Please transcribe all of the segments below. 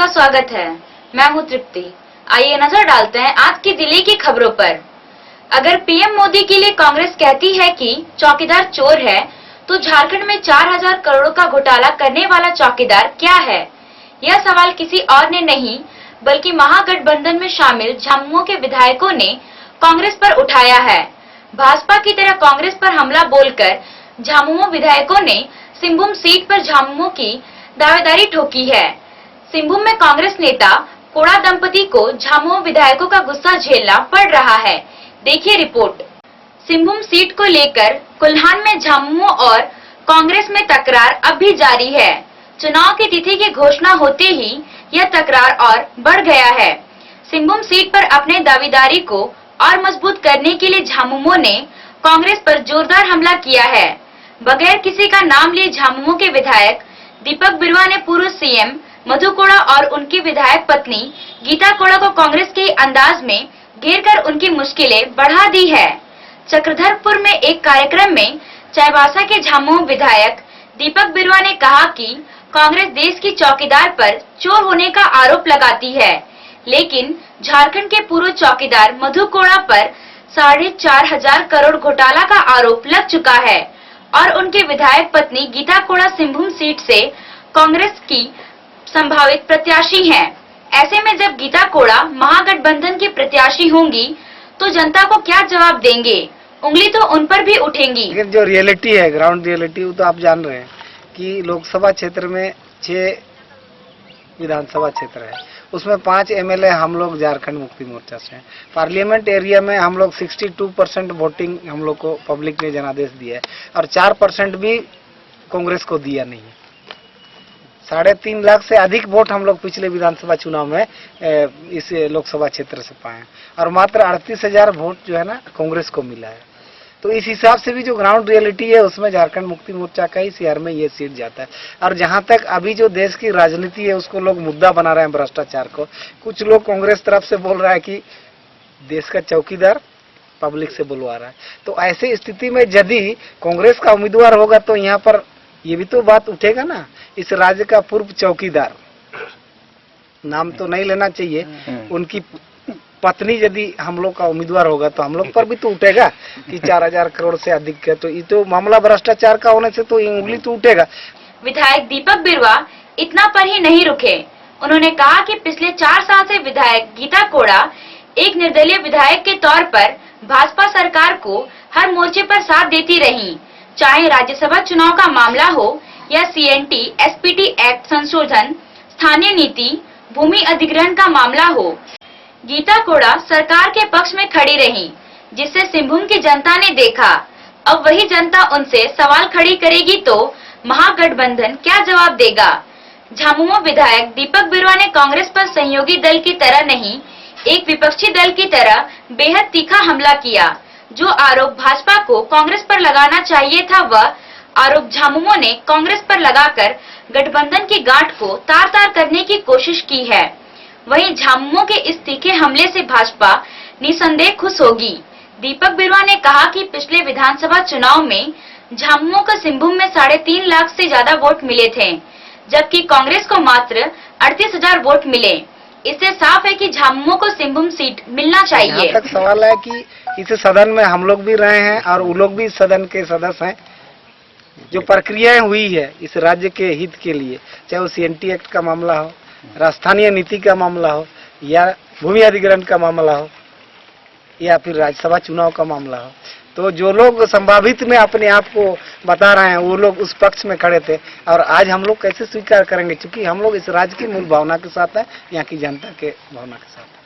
आपका स्वागत है। मैं हूं तृप्ति। आइए नजर डालते हैं आज की जिले की खबरों पर। अगर पीएम मोदी के लिए कांग्रेस कहती है कि चौकीदार चोर है, तो झारखंड में 4000 करोड़ का घोटाला करने वाला चौकीदार क्या है? यह सवाल किसी और ने नहीं बल्कि महागठबंधन में शामिल झामुमो के विधायकों ने कांग्रेस पर उठाया है। भाजपा की तरह कांग्रेस पर हमला बोलकर झामुमो विधायकों ने सिंहभूम सीट पर झामुमो की दावेदारी ठोकी है। सिंहभूम में कांग्रेस नेता कोड़ा दंपति को झामुमो विधायकों का गुस्सा झेलना पड़ रहा है। देखिए रिपोर्ट। सिंहभूम सीट को लेकर कुल्हान में झामुमो और कांग्रेस में तकरार अब भी जारी है। चुनाव की तिथि की घोषणा होते ही यह तकरार और बढ़ गया है। सिंहभूम सीट पर अपने दावेदारी को और मजबूत करने के लिए झामुमो ने कांग्रेस पर जोरदार हमला किया है। बगैर किसी का नाम लिए झामुमो के विधायक दीपक बिरुवा ने पूर्व सीएम मधु कोड़ा और उनकी विधायक पत्नी गीता कोड़ा को कांग्रेस के अंदाज में घेरकर उनकी मुश्किलें बढ़ा दी है। चक्रधरपुर में एक कार्यक्रम में चाईबासा के झामुमो विधायक दीपक बिरुवा ने कहा कि कांग्रेस देश की चौकीदार पर चोर होने का आरोप लगाती है, लेकिन झारखंड के पूर्व चौकीदार मधु कोड़ा पर 4500 करोड़ घोटाला का आरोप लग चुका है और उनके विधायक पत्नी गीता कोड़ा सिंहभूम सीट से कांग्रेस की संभावित प्रत्याशी हैं। ऐसे में जब गीता कोड़ा महागठबंधन की प्रत्याशी होंगी तो जनता को क्या जवाब देंगे? उंगली तो उन पर भी उठेंगी। लेकिन जो रियलिटी है, ग्राउंड रियलिटी, वो तो आप जान रहे हैं कि लोकसभा क्षेत्र में 6 विधानसभा क्षेत्र है, उसमें 5 एमएलए हम लोग झारखंड मुक्ति मोर्चा से हैं। पार्लियामेंट एरिया में हम लोग 62% वोटिंग हम लोग को पब्लिक ने जनादेश दिया है और 4% भी कांग्रेस को दिया नहीं है। 3.5 लाख से अधिक वोट हम लोग पिछले विधानसभा चुनाव में इस लोकसभा क्षेत्र से पाए और मात्र 38,000 वोट जो है ना कांग्रेस को मिला है। तो इस हिसाब से भी जो ग्राउंड रियलिटी है उसमें झारखंड मुक्ति मोर्चा का ही शहर में ये सीट जाता है। और जहां तक अभी जो देश की राजनीति है उसको लोग मुद्दा बना रहे हैं भ्रष्टाचार को, कुछ लोग कांग्रेस तरफ से बोल रहा है कि देश का चौकीदार पब्लिक से बुलवा रहा है। तो ऐसी स्थिति में यदि कांग्रेस का उम्मीदवार होगा तो यहाँ पर ये भी तो बात उठेगा ना, इस राज्य का पूर्व चौकीदार, नाम तो नहीं लेना चाहिए, उनकी पत्नी यदि हम लोग का उम्मीदवार होगा तो हम लोग पर भी तो उठेगा कि 4000 करोड़ से अधिक है। तो ये तो मामला भ्रष्टाचार का होने से तो उंगली तो उठेगा। विधायक दीपक बिरुवा इतना पर ही नहीं रुके। उन्होंने कहा कि पिछले 4 साल से विधायक गीता कोड़ा एक निर्दलीय विधायक के तौर पर भाजपा सरकार को हर मोर्चे पर साथ देती रही, चाहे राज्यसभा चुनाव का मामला हो या सीएनटी एसपीटी एक्ट संशोधन, स्थानीय नीति, भूमि अधिग्रहण का मामला हो। गीता कोड़ा सरकार के पक्ष में खड़ी रही, जिससे सिंहभूम की जनता ने देखा। अब वही जनता उनसे सवाल खड़ी करेगी तो महागठबंधन क्या जवाब देगा? झामुमो विधायक दीपक बिरुवा ने कांग्रेस पर सहयोगी दल की तरह नहीं, एक विपक्षी दल की तरह बेहद तीखा हमला किया। जो आरोप भाजपा को कांग्रेस पर लगाना चाहिए था, वह आरोप झामुमो ने कांग्रेस पर लगाकर गठबंधन की गांठ को तार-तार करने की कोशिश की है। वहीं झामुमो के इस तीखे हमले से भाजपा निसंदेह खुश होगी। दीपक बिरुवा ने कहा कि पिछले विधानसभा चुनाव में झामुमो को सिंहभूम में 3.5 लाख से ज्यादा वोट मिले थे, जबकि कांग्रेस को मात्र 38,000 वोट मिले। इससे साफ है कि झामुमो को सिंहभूम सीट मिलना चाहिए। यहाँ तक सवाल है कि इस सदन में हम लोग भी रहे हैं और वो लोग भी सदन के सदस्य हैं। जो प्रक्रियाएं हुई है इस राज्य के हित के लिए, चाहे वो सीएनटी एक्ट का मामला हो, राजस्थानीय नीति का मामला हो या भूमि अधिग्रहण का मामला हो या फिर राज्यसभा चुनाव का मामला हो, तो जो लोग संभावित में अपने आप को बता रहे हैं वो लोग उस पक्ष में खड़े थे और आज हम लोग कैसे स्वीकार करेंगे, क्योंकि हम लोग इस राज्य की मूल भावना के साथ है, यहाँ की जनता के भावना के साथ है।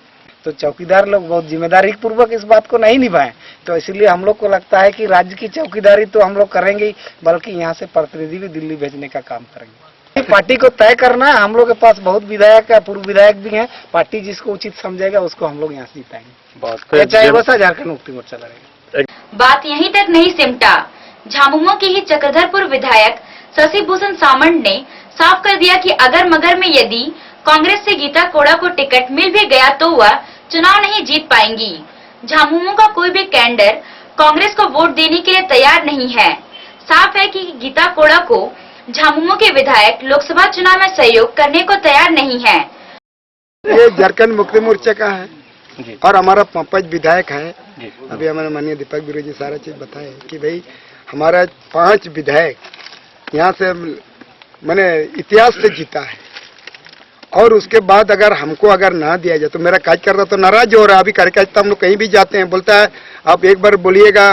तो चौकीदार लोग बहुत जिम्मेदारी पूर्वक इस बात को नहीं निभाएं, तो इसलिए हम लोग को लगता है कि राज्य की चौकीदारी तो हम लोग करेंगे ही, बल्कि यहाँ से प्रतिनिधि भी दिल्ली भेजने का काम करेंगे। पार्टी को तय करना है। हम लोग के पास बहुत विधायक है, पूर्व विधायक भी हैं। पार्टी जिसको उचित समझेगा उसको हम लोग यहाँ से जिताएंगे, चाहे वैसा झारखंड मुक्ति मोर्चा लड़ेगा। बात यहीं तक नहीं सिमटा। झामुमो के ही चक्रधरपुर विधायक शशि भूषण सामंत ने साफ कर दिया कि अगर मगर में यदि कांग्रेस से गीता कोड़ा को टिकट मिल भी गया तो वह चुनाव नहीं जीत पाएंगी। झामुमो का कोई भी कैंडर कांग्रेस को वोट देने के लिए तैयार नहीं है। साफ है कि गीता कोड़ा को झामुमो के विधायक लोकसभा चुनाव में सहयोग करने को तैयार नहीं है। ये झारखंड मुक्ति मोर्चा का है जी और हमारा 5 विधायक है। जी अभी हमारे माननीय दीपक बिरू जी सारा चीज बताए कि भाई हमारा 5 विधायक यहाँ से मैंने इतिहास से जीता है और उसके बाद अगर हमको अगर ना दिया जाए तो मेरा कार्यकर्ता तो नाराज हो रहा है। अभी कार्यकर्ता हम लोग कहीं भी जाते हैं बोलता है आप एक बार बोलिएगा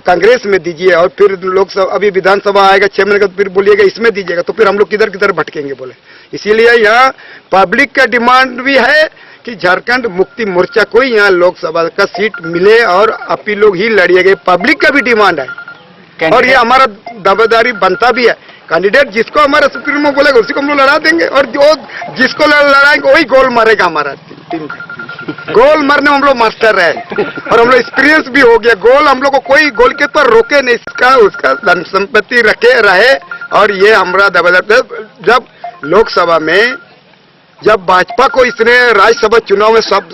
कांग्रेस में दीजिए और फिर लोकसभा अभी विधानसभा आएगा 6 महीने का तो फिर बोलिएगा इसमें दीजिएगा, तो फिर हम लोग किधर किधर भटकेंगे बोले। इसीलिए यहाँ पब्लिक का डिमांड भी है कि झारखंड मुक्ति मोर्चा को ही यहाँ लोकसभा का सीट मिले और आप ही लोग ही लड़िएगा, पब्लिक का भी डिमांड है और ये हमारा दावेदारी बनता भी है। कैंडिडेट जिसको हमारा सुप्रीमो बोलेगा उसी को हम लोग लड़ा देंगे और जो जिसको लड़ाएंगे वही गोल मारेगा। हमारा टीम का गोल मारने में हम लोग मास्टर है और हम लोग एक्सपीरियंस भी हो गया। गोल हम लोग को कोई गोल के पर रोके नहीं, इसका उसका धन संपत्ति रखे रहे और ये हमारा दावेदार। जब लोकसभा में जब भाजपा को इसने राज्यसभा चुनाव में सब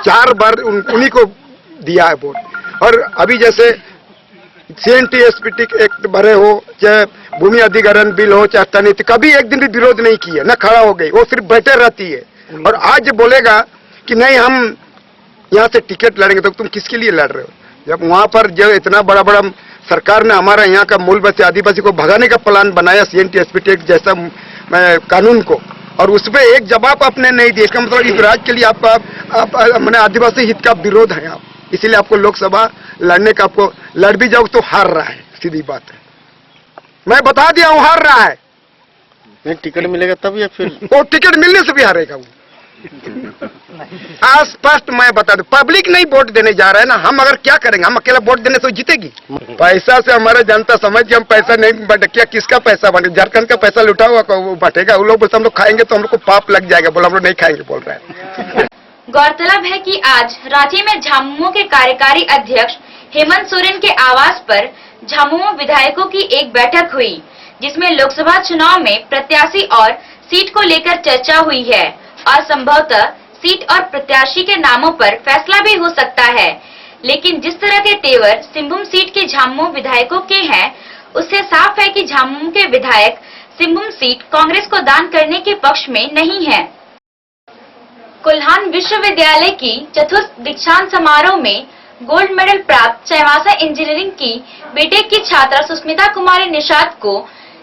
4 बार उन्हीं को दिया है वोट और अभी जैसे CNTSPT एक्ट भरे हो चाहे भूमि अधिग्रहण बिल हो चाहे नीति, कभी एक दिन भी विरोध नहीं किया, न खड़ा हो गई, वो सिर्फ बैठे रहती है। और आज बोलेगा कि नहीं हम यहाँ से टिकट लड़ेंगे, तो तुम किसके लिए लड़ रहे हो? जब वहां पर जो इतना बड़ा बड़ा सरकार ने हमारा यहाँ का मूलवासी आदिवासी को भगाने का प्लान बनाया CNTSPT एक्ट जैसा कानून को, और उसमें एक जवाब आपने नहीं दिया, इसका मतलब इस राज्य के लिए आप मैंने आदिवासी हित का विरोध है आप, इसीलिए आपको लोकसभा लड़ने का, आपको लड़ भी जाओ तो हार रहा है, सीधी बात है। मैं बता दिया हूं हार रहा है। नहीं टिकट मिलेगा तब या फिर वो टिकट मिलने से भी हारेगा वो। स्पष्ट मैं बता दूं, पब्लिक नहीं वोट देने जा रहा है ना, हम अगर क्या करेंगे, हम अकेला वोट देने से जीतेगी? पैसा से हमारे जनता समझ के हम पैसा नहीं बट क्या किसका पैसा बने? झारखंड का पैसा लुटा हुआ वो बटेगा, वो लोग बोलते हम लोग खाएंगे तो हम लोग को पाप लग जाएगा, बोला हम लोग नहीं खाएंगे बोल रहे हैं। गौरतलब है कि आज रांची में झामुमो के कार्यकारी अध्यक्ष हेमंत सोरेन के आवास पर झामुमो विधायकों की एक बैठक हुई, जिसमें लोकसभा चुनाव में प्रत्याशी और सीट को लेकर चर्चा हुई है और संभवतः सीट और प्रत्याशी के नामों पर फैसला भी हो सकता है। लेकिन जिस तरह के तेवर सिंहभूम सीट के झामुमो विधायकों के हैं, उससे साफ है कि झामुमो के विधायक सिंहभूम सीट कांग्रेस को दान करने के पक्ष में नहीं है। कोल्हान विश्वविद्यालय की चतुर्थ दीक्षांत समारोह में गोल्ड मेडल प्राप्त चाईबासा इंजीनियरिंग की बीटेक की छात्रा सुष्मिता कुमारी निषाद को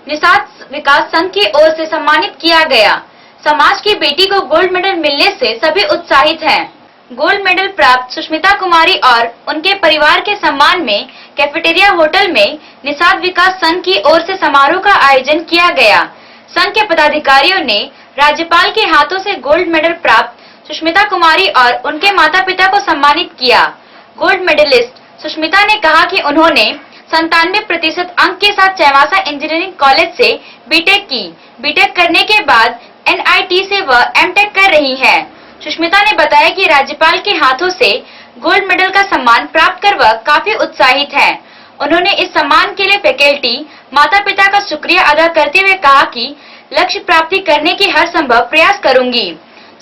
निषाद विकास संघ की ओर से सम्मानित किया गया। समाज की बेटी को गोल्ड मेडल मिलने से सभी उत्साहित हैं। गोल्ड मेडल प्राप्त सुष्मिता कुमारी और उनके परिवार के सम्मान में कैफेटेरिया होटल में निषाद विकास संघ की ओर से समारोह का आयोजन किया गया। संघ के पदाधिकारियों ने राज्यपाल के हाथों से गोल्ड मेडल प्राप्त सुष्मिता कुमारी और उनके माता पिता को सम्मानित किया। गोल्ड मेडलिस्ट सुष्मिता ने कहा कि उन्होंने 97% अंक के साथ चाईबासा इंजीनियरिंग कॉलेज से बीटेक की। बीटेक करने के बाद NIT से वह MTech कर रही है। सुष्मिता ने बताया कि राज्यपाल के हाथों से गोल्ड मेडल का सम्मान प्राप्त कर वह काफी उत्साहित है। उन्होंने इस सम्मान के लिए फैकल्टी, माता पिता का शुक्रिया अदा करते हुए कहा कि लक्ष्य प्राप्ति करने की हर संभव प्रयास करूंगी।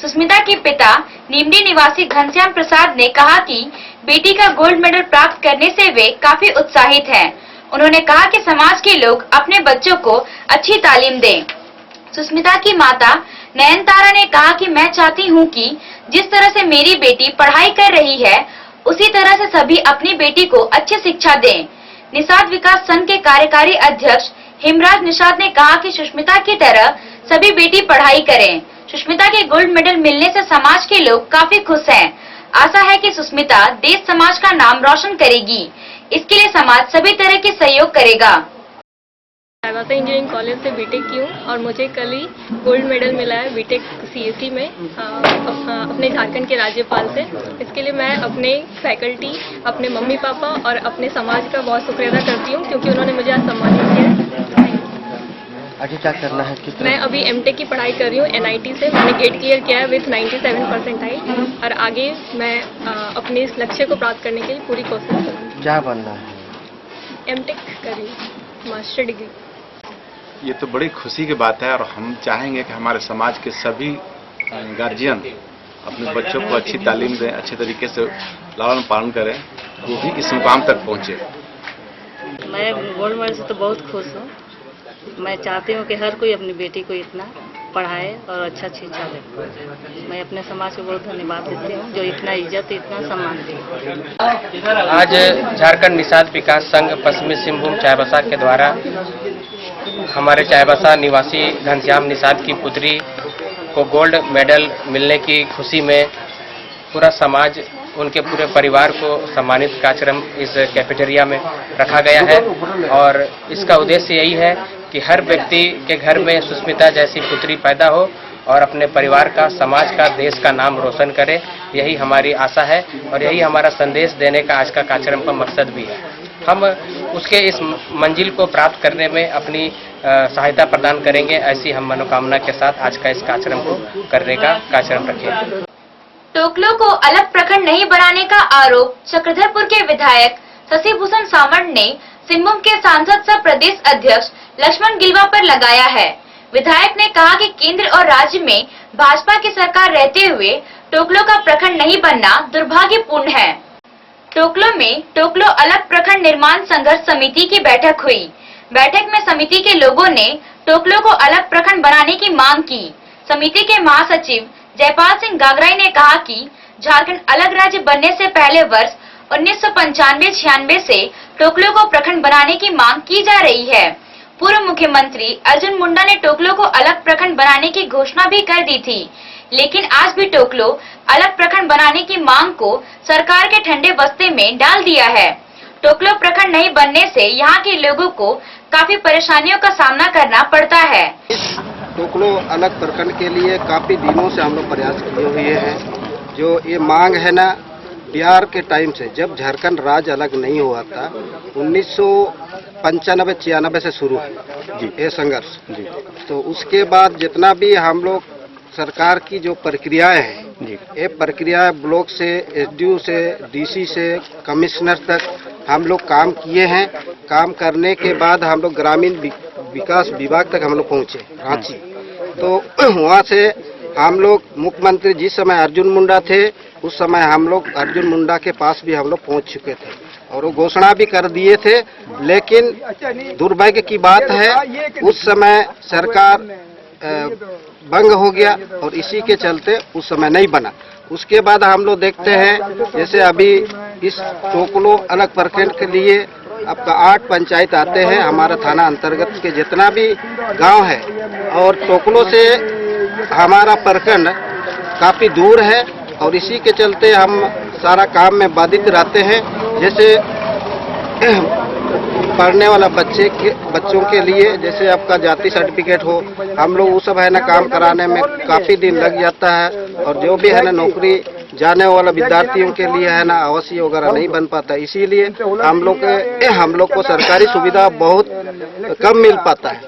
सुष्मिता के पिता नीमडी निवासी घनश्याम प्रसाद ने कहा कि बेटी का गोल्ड मेडल प्राप्त करने से वे काफी उत्साहित हैं। उन्होंने कहा कि समाज के लोग अपने बच्चों को अच्छी तालीम दें। सुष्मिता की माता नयनतारा ने कहा कि मैं चाहती हूं कि जिस तरह से मेरी बेटी पढ़ाई कर रही है, उसी तरह से सभी अपनी बेटी को अच्छी शिक्षा दें। निषाद विकास संघ के कार्यकारी अध्यक्ष हेमराज निषाद ने कहा कि सुष्मिता की तरह सभी बेटी पढ़ाई करें। सुष्मिता के गोल्ड मेडल मिलने से समाज के लोग काफी खुश हैं। आशा है कि सुष्मिता देश समाज का नाम रोशन करेगी। इसके लिए समाज सभी तरह के सहयोग करेगा। चाईबासा इंजीनियरिंग कॉलेज से बीटेक की हूँ और मुझे कल ही गोल्ड मेडल मिला है बीटेक CSE में अपने झारखंड के राज्यपाल से। इसके लिए मैं अपने फैकल्टी, अपने मम्मी पापा और अपने समाज का बहुत शुक्रिया अदा करती हूँ, क्योंकि उन्होंने मुझे आज सम्मानित किया। आगे क्या करना है? कितना? मैं अभी MTech की पढ़ाई कर रही हूँ NIT से। मैंने गेट क्लियर किया है विथ 97% आई और आगे मैं अपने इस लक्ष्य को प्राप्त करने के लिए पूरी कोशिश करूँगी। क्या बनना है? MTech कर रही हूँ, मास्टर डिग्री। ये तो बड़ी खुशी की बात है और हम चाहेंगे कि हमारे समाज के सभी गार्जियन अपने बच्चों को अच्छी तालीम दें, अच्छे तरीके से लालन पालन करें, वो भी इस मुकाम तक पहुँचे। मैं गोल्ड मेडल से तो बहुत खुश हूँ। मैं चाहती हूँ कि हर कोई अपनी बेटी को इतना पढ़ाए और अच्छा शिक्षा दे। मैं अपने समाज को बहुत धन्यवाद देती हूँ जो इतना इज्जत इतना सम्मान दिया। आज झारखंड निषाद विकास संघ पश्चिमी सिंहभूम चाईबासा के द्वारा हमारे चाईबासा निवासी घनश्याम निषाद की पुत्री को गोल्ड मेडल मिलने की खुशी में पूरा समाज उनके पूरे परिवार को सम्मानित कार्यक्रम इस कैफेटेरिया में रखा गया है और इसका उद्देश्य यही है कि हर व्यक्ति के घर में सुष्मिता जैसी पुत्री पैदा हो और अपने परिवार का, समाज का, देश का नाम रोशन करे। यही हमारी आशा है और यही हमारा संदेश देने का आज का कार्यक्रम का मकसद भी है। हम उसके इस मंजिल को प्राप्त करने में अपनी सहायता प्रदान करेंगे, ऐसी हम मनोकामना के साथ आज का इस कार्यक्रम को करने का कार्यक्रम रखें। टोकलो को अलग प्रखंड नहीं बनाने का आरोप चक्रधरपुर के विधायक शशिभूषण सामंत ने सिंहभूम के सांसद सह प्रदेश अध्यक्ष लक्ष्मण गिलवा पर लगाया है। विधायक ने कहा कि केंद्र और राज्य में भाजपा की सरकार रहते हुए टोकलो का प्रखंड नहीं बनना दुर्भाग्यपूर्ण है। टोकलो में टोकलो अलग प्रखंड निर्माण संघर्ष समिति की बैठक हुई। बैठक में समिति के लोगों ने टोकलो को अलग प्रखंड बनाने की मांग की। समिति के महासचिव जयपाल सिंह गागराई ने कहा कि झारखंड अलग राज्य बनने से पहले वर्ष 1995-96 से टोकलो को प्रखंड बनाने की मांग की जा रही है। पूर्व मुख्यमंत्री अर्जुन मुंडा ने टोकलो को अलग प्रखंड बनाने की घोषणा भी कर दी थी, लेकिन आज भी टोकलो अलग प्रखंड बनाने की मांग को सरकार के ठंडे बस्ते में डाल दिया है। टोकलो प्रखंड नहीं बनने से यहाँ के लोगों को काफी परेशानियों का सामना करना पड़ता है। टोकलो अलग प्रखंड के लिए काफी दिनों से हम लोग प्रयास किए हुए हैं। जो ये मांग है ना, बिहार के टाइम से जब झारखंड राज्य अलग नहीं हुआ था 1995-96 से शुरू है ये संघर्ष। तो उसके बाद जितना भी हम लोग सरकार की जो प्रक्रियाएं हैं, ये प्रक्रिया ब्लॉक से, एसडीओ से, डीसी से, कमिश्नर तक हम लोग काम किए हैं। काम करने के बाद हम लोग ग्रामीण विकास विभाग तक हम लोग पहुँचे रांची। तो वहाँ से हम लोग मुख्यमंत्री जिस समय अर्जुन मुंडा थे उस समय हम लोग अर्जुन मुंडा के पास भी हम लोग पहुँच चुके थे और वो घोषणा भी कर दिए थे। लेकिन दुर्भाग्य की बात है उस समय सरकार भंग हो गया और इसी के चलते उस समय नहीं बना। उसके बाद हम लोग देखते हैं जैसे अभी इस टोकलो अलग प्रखंड के लिए आपका 8 पंचायत आते हैं हमारा थाना अंतर्गत के जितना भी गांव है और टोकलो से हमारा प्रखंड काफी दूर है और इसी के चलते हम सारा काम में बाधित रहते हैं। जैसे पढ़ने वाला बच्चों के लिए जैसे आपका जाति सर्टिफिकेट हो, हम लोग वो सब है ना काम कराने में काफी दिन लग जाता है और जो भी है ना नौकरी जाने वाला विद्यार्थियों के लिए है ना आवासीय वगैरह नहीं बन पाता। इसीलिए हम लोग को सरकारी सुविधा बहुत कम मिल पाता है।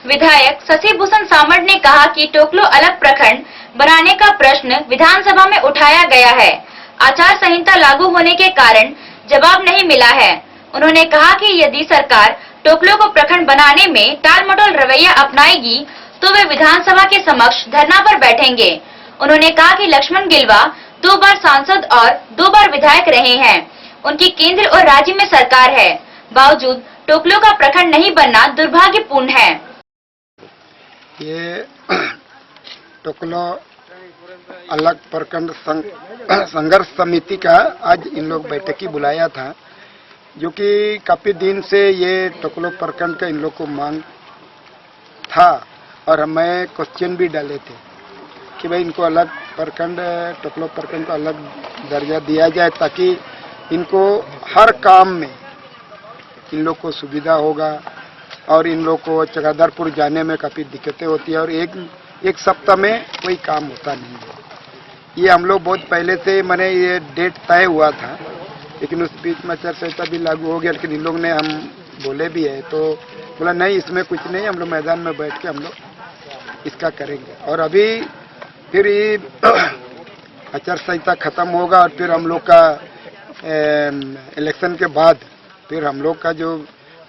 विधायक शशिभूषण सामंत ने कहा कि टोकलो अलग प्रखंड बनाने का प्रश्न विधानसभा में उठाया गया है। आचार संहिता लागू होने के कारण जवाब नहीं मिला है। उन्होंने कहा कि यदि सरकार टोकलो को प्रखंड बनाने में टालमटोल रवैया अपनाएगी तो वे विधानसभा के समक्ष धरना पर बैठेंगे। उन्होंने कहा कि लक्ष्मण गिलवा 2 बार सांसद और 2 बार विधायक रहे हैं। उनकी केंद्र और राज्य में सरकार है, बावजूद टोकलो का प्रखंड नहीं बनना दुर्भाग्यपूर्ण है। ये टोकलो अलग प्रखंड संघर्ष समिति का आज इन लोग बैठक ही बुलाया था, जो कि काफी दिन से ये टोकलो प्रखंड का इन लोग को मांग था और हमें क्वेश्चन भी डाले थे कि भाई इनको अलग प्रखंड, टोकलो प्रखंड को अलग दर्जा दिया जाए ताकि इनको हर काम में इन लोग को सुविधा होगा और इन लोग को चक्रधरपुर जाने में काफ़ी दिक्कतें होती है और एक सप्ताह में कोई काम होता नहीं है। ये हम लोग बहुत पहले से मैंने ये डेट तय हुआ था, लेकिन उस बीच में आचार संहिता भी लागू हो गया। लेकिन इन लोग ने हम बोले भी है तो बोला नहीं इसमें कुछ नहीं, हम लोग मैदान में बैठ के हम लोग इसका करेंगे। और अभी फिर ये आचार संहिता खत्म होगा और फिर हम लोग का इलेक्शन के बाद फिर हम लोग का जो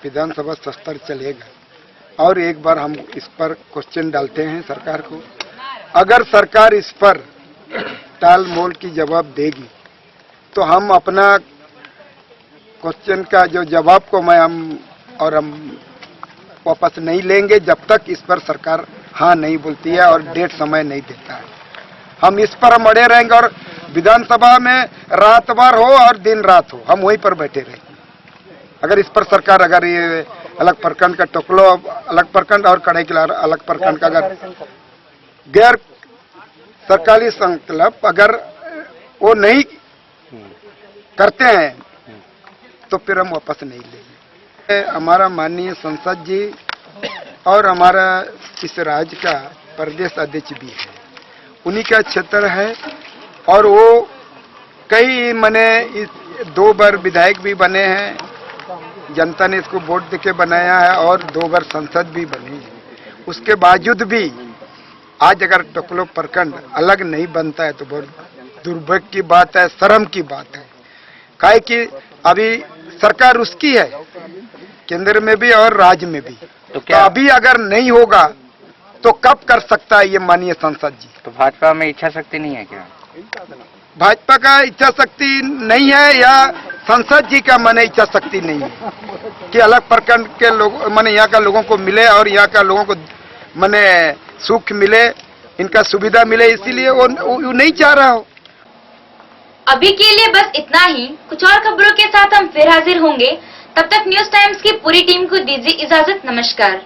विधानसभा सत्र चलेगा और एक बार हम इस पर क्वेश्चन डालते हैं सरकार को। अगर सरकार इस पर टाल मोल की जवाब देगी तो हम अपना क्वेश्चन का जो जवाब को हम वापस नहीं लेंगे जब तक इस पर सरकार हाँ नहीं बोलती है और डेट समय नहीं देता है। हम इस पर हम अड़े रहेंगे और विधानसभा में रात भर हो और दिन रात हो हम वहीं पर बैठे रहेंगे। अगर इस पर सरकार अगर ये अलग प्रखंड का टोकलो अलग प्रखंड और कड़ाईकला अलग प्रखंड का अगर गैर सरकारी संकल्प अगर वो नहीं करते हैं तो फिर हम वापस नहीं लेंगे। हमारा माननीय संसद जी और हमारा इस राज्य का प्रदेश अध्यक्ष भी है, उन्हीं का क्षेत्र है और वो कई मने इस 2 बार विधायक भी बने हैं, जनता ने इसको वोट देके बनाया है और 2 बार संसद भी बनी है। उसके बावजूद भी आज अगर टोकलो प्रखंड अलग नहीं बनता है तो बहुत दुर्भाग्य की बात है, शर्म की बात है। काहे कि अभी सरकार उसकी है, केंद्र में भी और राज्य में भी। तो क्या अभी अगर नहीं होगा तो कब कर सकता है ये माननीय संसद जी? तो भाजपा में इच्छा शक्ति नहीं है क्या? भाजपा का इच्छा शक्ति नहीं है या संसद जी का माने इच्छा शक्ति नहीं है कि अलग प्रखंड के लोग माने यहाँ का लोगों को मिले और यहाँ का लोगों को माने सुख मिले, इनका सुविधा मिले, इसीलिए वो नहीं चाह रहा हो। अभी के लिए बस इतना ही। कुछ और खबरों के साथ हम फिर हाजिर होंगे। तब तक न्यूज टाइम्स की पूरी टीम को दीजिए इजाजत। नमस्कार।